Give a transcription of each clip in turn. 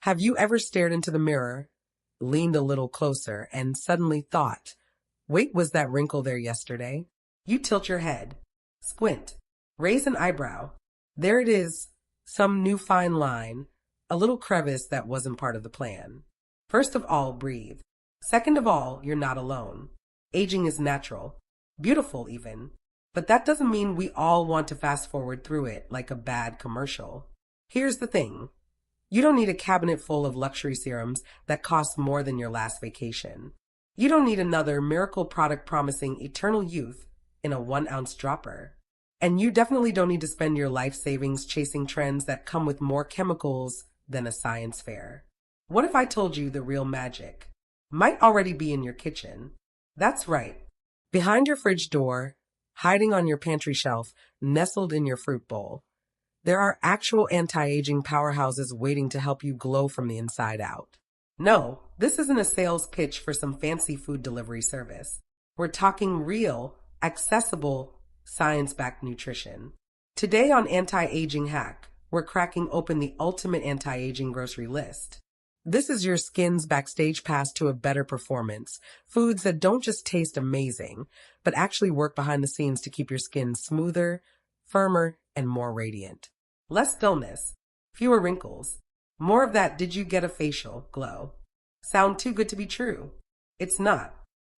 Have you ever stared into the mirror, leaned a little closer, and suddenly thought, wait, was that wrinkle there yesterday? You tilt your head, squint, raise an eyebrow. There it is, some new fine line, a little crevice that wasn't part of the plan. First of all, breathe. Second of all, you're not alone. Aging is natural, beautiful even, but that doesn't mean we all want to fast forward through it like a bad commercial. Here's the thing. You don't need a cabinet full of luxury serums that cost more than your last vacation. You don't need another miracle product promising eternal youth in a 1-ounce dropper. And you definitely don't need to spend your life savings chasing trends that come with more chemicals than a science fair. What if I told you the real magic might already be in your kitchen? That's right. Behind your fridge door, hiding on your pantry shelf, nestled in your fruit bowl. There are actual anti-aging powerhouses waiting to help you glow from the inside out. No, this isn't a sales pitch for some fancy food delivery service. We're talking real, accessible, science-backed nutrition. Today on Anti-Aging Hack, we're cracking open the ultimate anti-aging grocery list. This is your skin's backstage pass to a better performance. Foods that don't just taste amazing, but actually work behind the scenes to keep your skin smoother, firmer, and more radiant. Less dullness, fewer wrinkles, more of that did you get a facial glow. Sound too good to be true? It's not.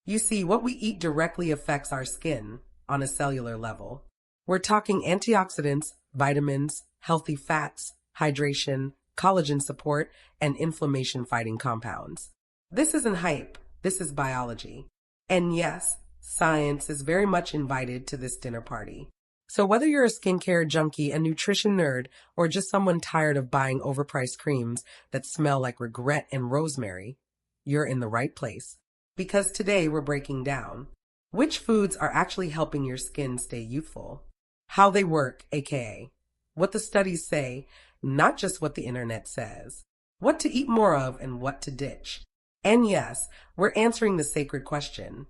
You see, what we eat directly affects our skin on a cellular level. We're talking antioxidants, vitamins, healthy fats, hydration, collagen support, and inflammation-fighting compounds. This isn't hype, this is biology. And yes, science is very much invited to this dinner party. So whether you're a skincare junkie, a nutrition nerd, or just someone tired of buying overpriced creams that smell like regret and rosemary, you're in the right place. Because today we're breaking down which foods are actually helping your skin stay youthful, how they work, aka what the studies say, not just what the internet says, what to eat more of and what to ditch. And yes, we're answering the sacred question,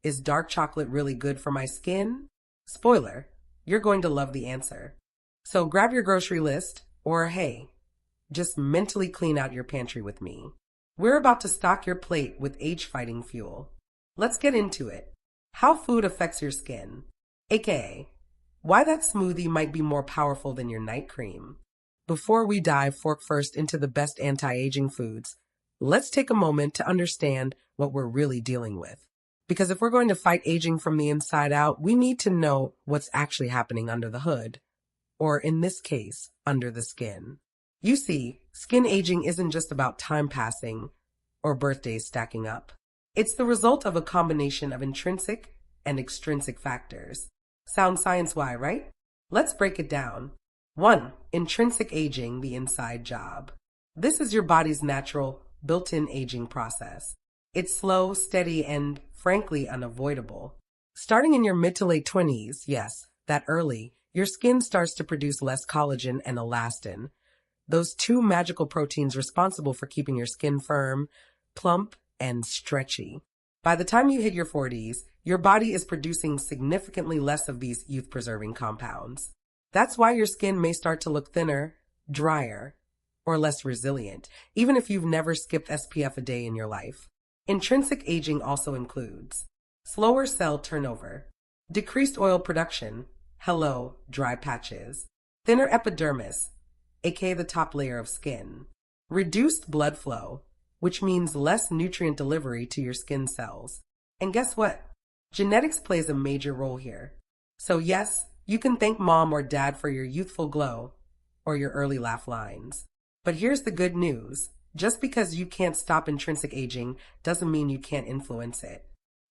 is dark chocolate really good for my skin? Spoiler, you're going to love the answer. So grab your grocery list, or hey, just mentally clean out your pantry with me. We're about to stock your plate with age-fighting fuel. Let's get into it. How food affects your skin, aka why that smoothie might be more powerful than your night cream. Before we dive fork first into the best anti-aging foods, let's take a moment to understand what we're really dealing with. Because if we're going to fight aging from the inside out, we need to know what's actually happening under the hood, or in this case, under the skin. You see, skin aging isn't just about time passing or birthdays stacking up. It's the result of a combination of intrinsic and extrinsic factors. Sounds science-y, right? Let's break it down. 1. Intrinsic aging, the inside job. This is your body's natural, built-in aging process. It's slow, steady, and, frankly, unavoidable. Starting in your mid to late 20s, yes, that early, your skin starts to produce less collagen and elastin, those two magical proteins responsible for keeping your skin firm, plump, and stretchy. By the time you hit your 40s, your body is producing significantly less of these youth-preserving compounds. That's why your skin may start to look thinner, drier, or less resilient, even if you've never skipped SPF a day in your life. Intrinsic aging also includes slower cell turnover, decreased oil production, hello, dry patches, thinner epidermis, aka the top layer of skin, reduced blood flow, which means less nutrient delivery to your skin cells. And guess what? Genetics plays a major role here. So yes, you can thank mom or dad for your youthful glow or your early laugh lines. But here's the good news. Just because you can't stop intrinsic aging doesn't mean you can't influence it.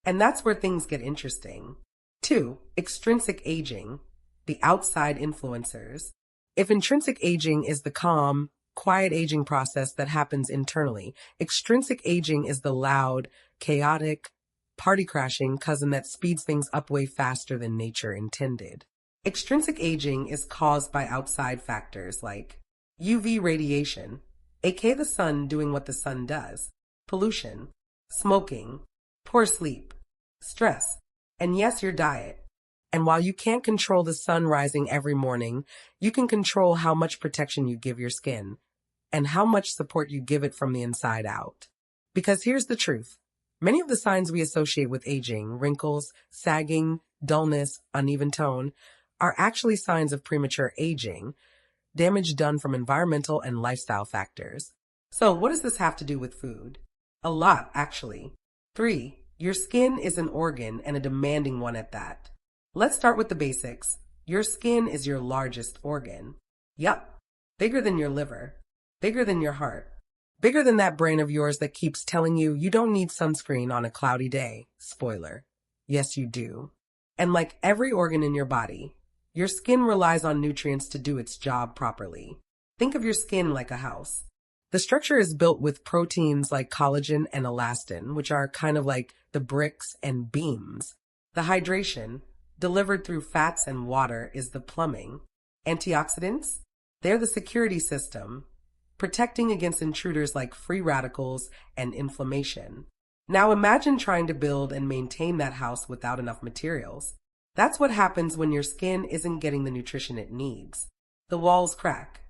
And that's where things get interesting. 2. Extrinsic aging, the outside influencers. If intrinsic aging is the calm, quiet aging process that happens internally, extrinsic aging is the loud, chaotic, party-crashing cousin that speeds things up way faster than nature intended. Extrinsic aging is caused by outside factors like UV radiation, aka the sun doing what the sun does, pollution, smoking, poor sleep, stress, and yes, your diet. And while you can't control the sun rising every morning, you can control how much protection you give your skin. and how much support you give it from the inside out. Because here's the truth. Many of the signs we associate with aging, wrinkles, sagging, dullness, uneven tone, are actually signs of premature aging, damage done from environmental and lifestyle factors. So what does this have to do with food? A lot, actually. 3. Your skin is an organ and a demanding one at that. Let's start with the basics. Your skin is your largest organ. Yup, bigger than your liver, bigger than your heart, bigger than that brain of yours that keeps telling you you don't need sunscreen on a cloudy day. Spoiler. Yes, you do. And like every organ in your body, your skin relies on nutrients to do its job properly. Think of your skin like a house. The structure is built with proteins like collagen and elastin, which are kind of like the bricks and beams. The hydration, delivered through fats and water, is the plumbing. Antioxidants, they're the security system, protecting against intruders like free radicals and inflammation. Now imagine trying to build and maintain that house without enough materials. That's what happens when your skin isn't getting the nutrition it needs. The walls crack,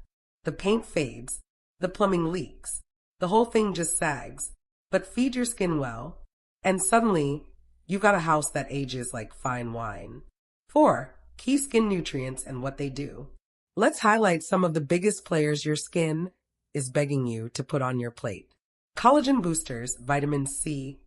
the paint fades, the plumbing leaks, the whole thing just sags. But feed your skin well, and suddenly you've got a house that ages like fine wine. 4. Key skin nutrients and what they do. Let's highlight some of the biggest players your skin is begging you to put on your plate. Collagen boosters, vitamin C,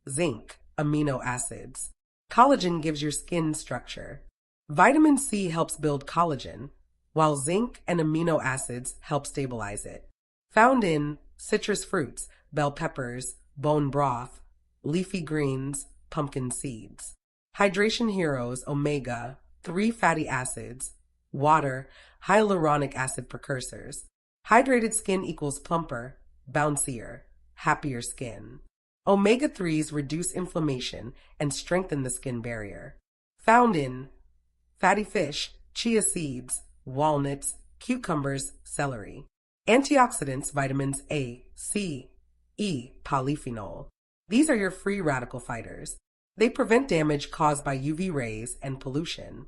zinc, amino acids. Collagen gives your skin structure. Vitamin C helps build collagen, while zinc and amino acids help stabilize it. Found in citrus fruits, bell peppers, bone broth, leafy greens, pumpkin seeds. Hydration heroes, omega-3 fatty acids, water, hyaluronic acid precursors. Hydrated skin equals plumper, bouncier, happier skin. Omega-3s reduce inflammation and strengthen the skin barrier. Found in fatty fish, chia seeds, walnuts, cucumbers, celery. Antioxidants, vitamins A, C, E, polyphenol. These are your free radical fighters. They prevent damage caused by UV rays and pollution.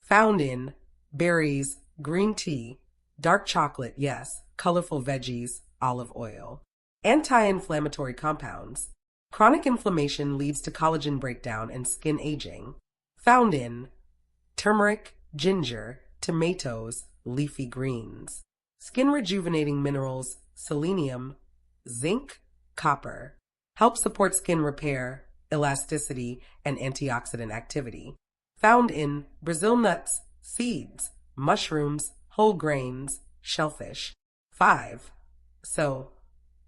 Found in berries, green tea, dark chocolate, yes, colorful veggies, olive oil. Anti-inflammatory compounds. Chronic inflammation leads to collagen breakdown and skin aging. Found in turmeric, ginger, tomatoes, leafy greens. Skin rejuvenating minerals, selenium, zinc, copper. Help support skin repair, elasticity, and antioxidant activity. Found in Brazil nuts, seeds, mushrooms, whole grains, shellfish. 5. So,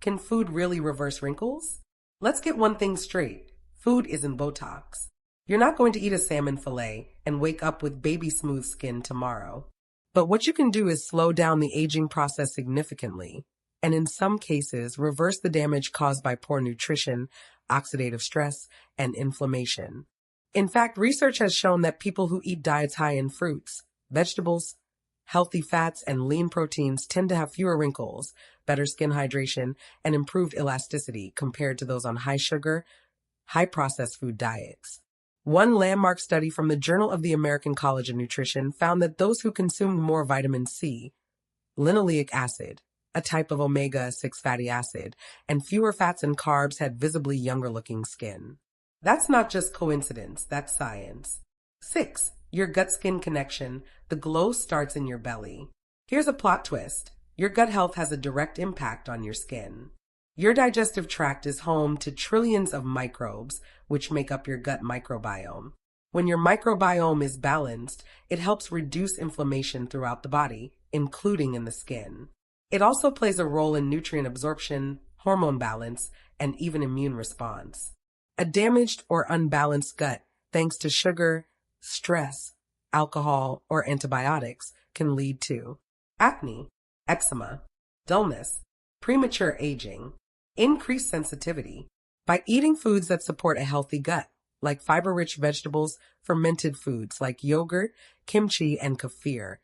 can food really reverse wrinkles? Let's get one thing straight. Food isn't Botox. You're not going to eat a salmon fillet and wake up with baby smooth skin tomorrow. But what you can do is slow down the aging process significantly, and in some cases, reverse the damage caused by poor nutrition, oxidative stress, and inflammation. In fact, research has shown that people who eat diets high in fruits, vegetables, healthy fats, and lean proteins tend to have fewer wrinkles, better skin hydration, and improved elasticity compared to those on high sugar, high processed food diets. One landmark study from the Journal of the American College of Nutrition found that those who consumed more vitamin C, linoleic acid, a type of omega-6 fatty acid, and fewer fats and carbs had visibly younger looking skin. That's not just coincidence, that's science. 6. Your gut-skin connection. The glow starts in your belly. Here's a plot twist. Your gut health has a direct impact on your skin. Your digestive tract is home to trillions of microbes, which make up your gut microbiome. When your microbiome is balanced, it helps reduce inflammation throughout the body, including in the skin. It also plays a role in nutrient absorption, hormone balance, and even immune response. A damaged or unbalanced gut, thanks to sugar, stress, alcohol, or antibiotics, can lead to acne, eczema, dullness, premature aging, increased sensitivity. By eating foods that support a healthy gut, like fiber-rich vegetables, fermented foods like yogurt, kimchi, and kefir,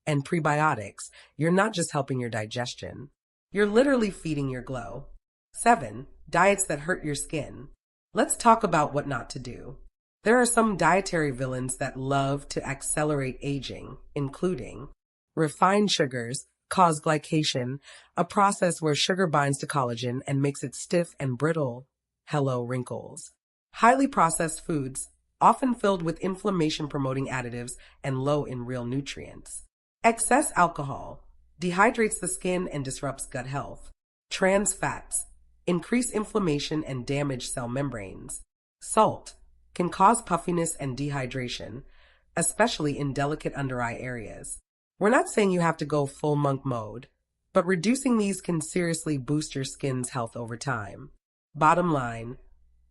and prebiotics, you're not just helping your digestion. You're literally feeding your glow. 7. Diets that hurt your skin. Let's talk about what not to do. There are some dietary villains that love to accelerate aging, including refined sugars, cause glycation, a process where sugar binds to collagen and makes it stiff and brittle. Hello, wrinkles. Highly processed foods, often filled with inflammation-promoting additives and low in real nutrients. Excess alcohol dehydrates the skin and disrupts gut health. Trans fats increase inflammation and damage cell membranes. Salt can cause puffiness and dehydration, especially in delicate under-eye areas. We're not saying you have to go full monk mode, but reducing these can seriously boost your skin's health over time. Bottom line,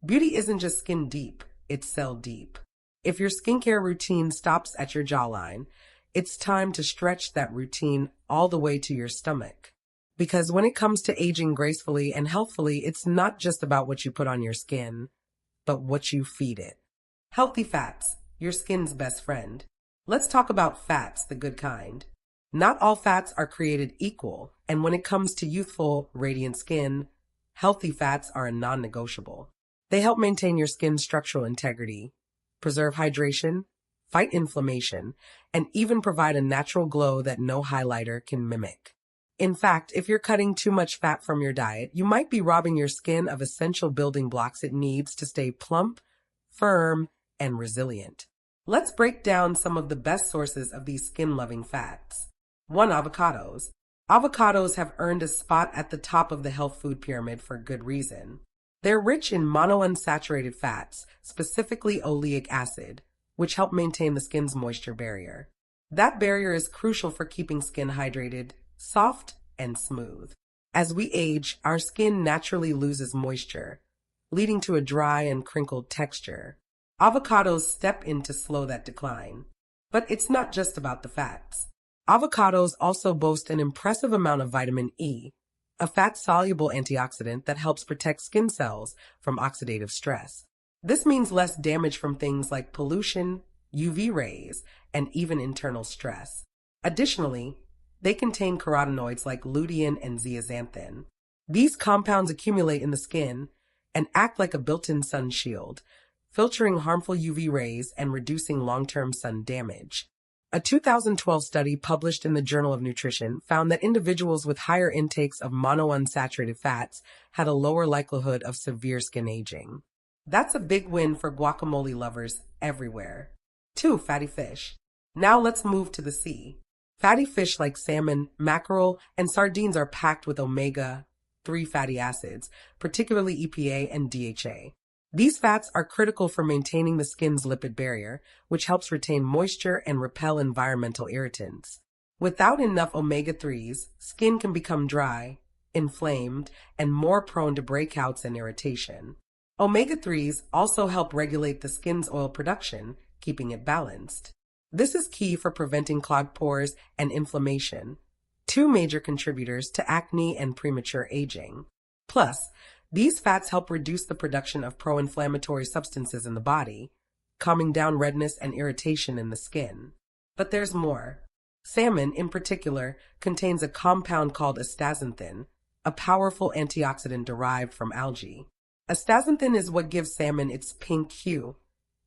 beauty isn't just skin deep, it's cell deep. If your skincare routine stops at your jawline, it's time to stretch that routine all the way to your stomach. Because when it comes to aging gracefully and healthfully, it's not just about what you put on your skin, but what you feed it. Healthy fats, your skin's best friend. Let's talk about fats, the good kind. Not all fats are created equal, and when it comes to youthful, radiant skin, healthy fats are a non-negotiable. They help maintain your skin's structural integrity, preserve hydration, fight inflammation, and even provide a natural glow that no highlighter can mimic. In fact, if you're cutting too much fat from your diet, you might be robbing your skin of essential building blocks it needs to stay plump, firm, and resilient. Let's break down some of the best sources of these skin-loving fats. 1. Avocados. Avocados have earned a spot at the top of the health food pyramid for good reason. They're rich in monounsaturated fats, specifically oleic acid, which help maintain the skin's moisture barrier. That barrier is crucial for keeping skin hydrated, soft, and smooth. As we age, our skin naturally loses moisture, leading to a dry and crinkled texture. Avocados step in to slow that decline. But it's not just about the fats. Avocados also boast an impressive amount of vitamin E, a fat-soluble antioxidant that helps protect skin cells from oxidative stress. This means less damage from things like pollution, UV rays, and even internal stress. Additionally, they contain carotenoids like lutein and zeaxanthin. These compounds accumulate in the skin and act like a built-in sun shield, filtering harmful UV rays and reducing long-term sun damage. A 2012 study published in the Journal of Nutrition found that individuals with higher intakes of monounsaturated fats had a lower likelihood of severe skin aging. That's a big win for guacamole lovers everywhere. 2. Fatty fish. Now let's move to the sea. Fatty fish like salmon, mackerel, and sardines are packed with omega-3 fatty acids, particularly EPA and DHA. These fats are critical for maintaining the skin's lipid barrier, which helps retain moisture and repel environmental irritants. Without enough omega-3s, skin can become dry, inflamed, and more prone to breakouts and irritation. Omega-3s also help regulate the skin's oil production, keeping it balanced. This is key for preventing clogged pores and inflammation, two major contributors to acne and premature aging. Plus, these fats help reduce the production of pro-inflammatory substances in the body, calming down redness and irritation in the skin. But there's more. Salmon, in particular, contains a compound called astaxanthin, a powerful antioxidant derived from algae. Astaxanthin is what gives salmon its pink hue,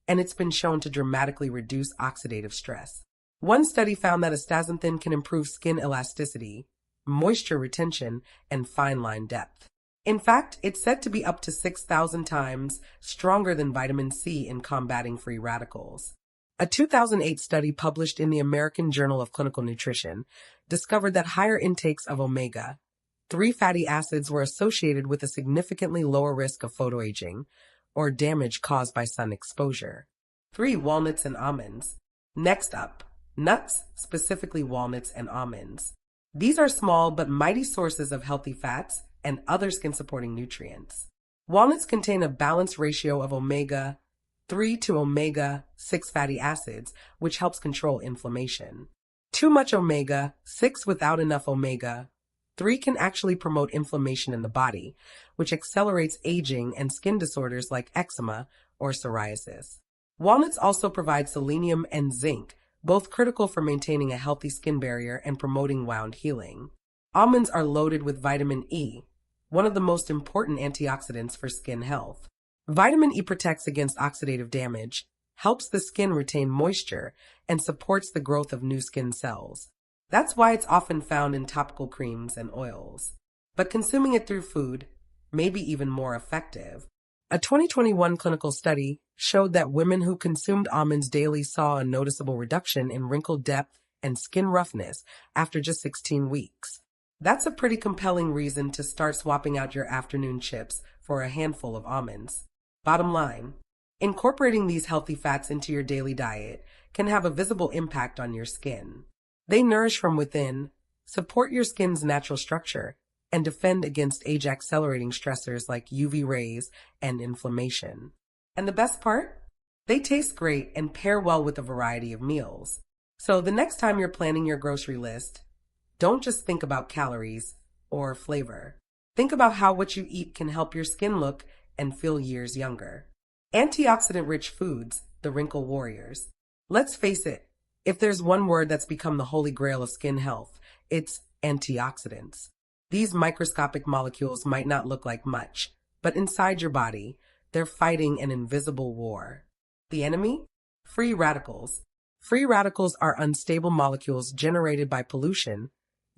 and it's been shown to dramatically reduce oxidative stress. One study found that astaxanthin can improve skin elasticity, moisture retention, and fine line depth. In fact, it's said to be up to 6,000 times stronger than vitamin C in combating free radicals. A 2008 study published in the American Journal of Clinical Nutrition discovered that higher intakes of omega-3 fatty acids were associated with a significantly lower risk of photoaging or damage caused by sun exposure. 3. Walnuts and almonds. Next up, nuts, specifically walnuts and almonds. These are small but mighty sources of healthy fats and other skin-supporting nutrients. Walnuts contain a balanced ratio of omega-3 to omega-6 fatty acids, which helps control inflammation. Too much omega-6 without enough omega-3 can actually promote inflammation in the body, which accelerates aging and skin disorders like eczema or psoriasis. Walnuts also provide selenium and zinc, both critical for maintaining a healthy skin barrier and promoting wound healing. Almonds are loaded with vitamin E, one of the most important antioxidants for skin health. Vitamin E protects against oxidative damage, helps the skin retain moisture, and supports the growth of new skin cells. That's why it's often found in topical creams and oils. But consuming it through food may be even more effective. A 2021 clinical study showed that women who consumed almonds daily saw a noticeable reduction in wrinkle depth and skin roughness after just 16 weeks. That's a pretty compelling reason to start swapping out your afternoon chips for a handful of almonds. Bottom line, incorporating these healthy fats into your daily diet can have a visible impact on your skin. They nourish from within, support your skin's natural structure, and defend against age-accelerating stressors like UV rays and inflammation. And the best part? They taste great and pair well with a variety of meals. So the next time you're planning your grocery list, don't just think about calories or flavor. Think about how what you eat can help your skin look and feel years younger. Antioxidant-rich foods, the wrinkle warriors. Let's face it, if there's one word that's become the holy grail of skin health, it's antioxidants. These microscopic molecules might not look like much, but inside your body, they're fighting an invisible war. The enemy? Free radicals. Free radicals are unstable molecules generated by pollution,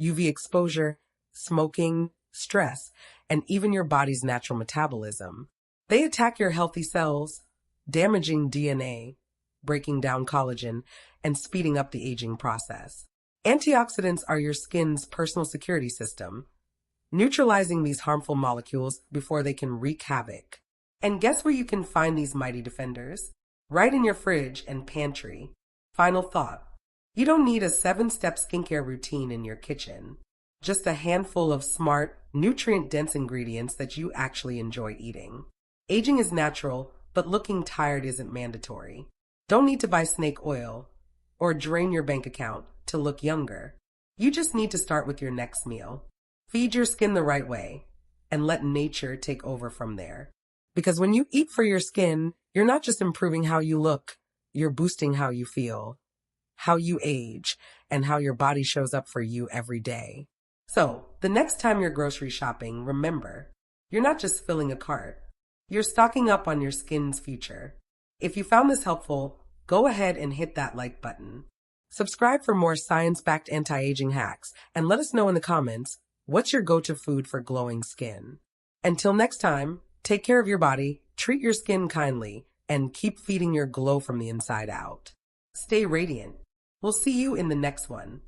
UV exposure, smoking, stress, and even your body's natural metabolism. They attack your healthy cells, damaging DNA, breaking down collagen, and speeding up the aging process. Antioxidants are your skin's personal security system, neutralizing these harmful molecules before they can wreak havoc. And guess where you can find these mighty defenders? Right in your fridge and pantry. Final thought. You don't need a 7-step skincare routine in your kitchen. Just a handful of smart, nutrient-dense ingredients that you actually enjoy eating. Aging is natural, but looking tired isn't mandatory. Don't need to buy snake oil or drain your bank account to look younger. You just need to start with your next meal. Feed your skin the right way and let nature take over from there. Because when you eat for your skin, you're not just improving how you look, you're boosting how you feel, how you age, and how your body shows up for you every day. So, the next time you're grocery shopping, remember, you're not just filling a cart. You're stocking up on your skin's future. If you found this helpful, go ahead and hit that like button. Subscribe for more science-backed anti-aging hacks, and let us know in the comments, what's your go-to food for glowing skin? Until next time, take care of your body, treat your skin kindly, and keep feeding your glow from the inside out. Stay radiant. We'll see you in the next one.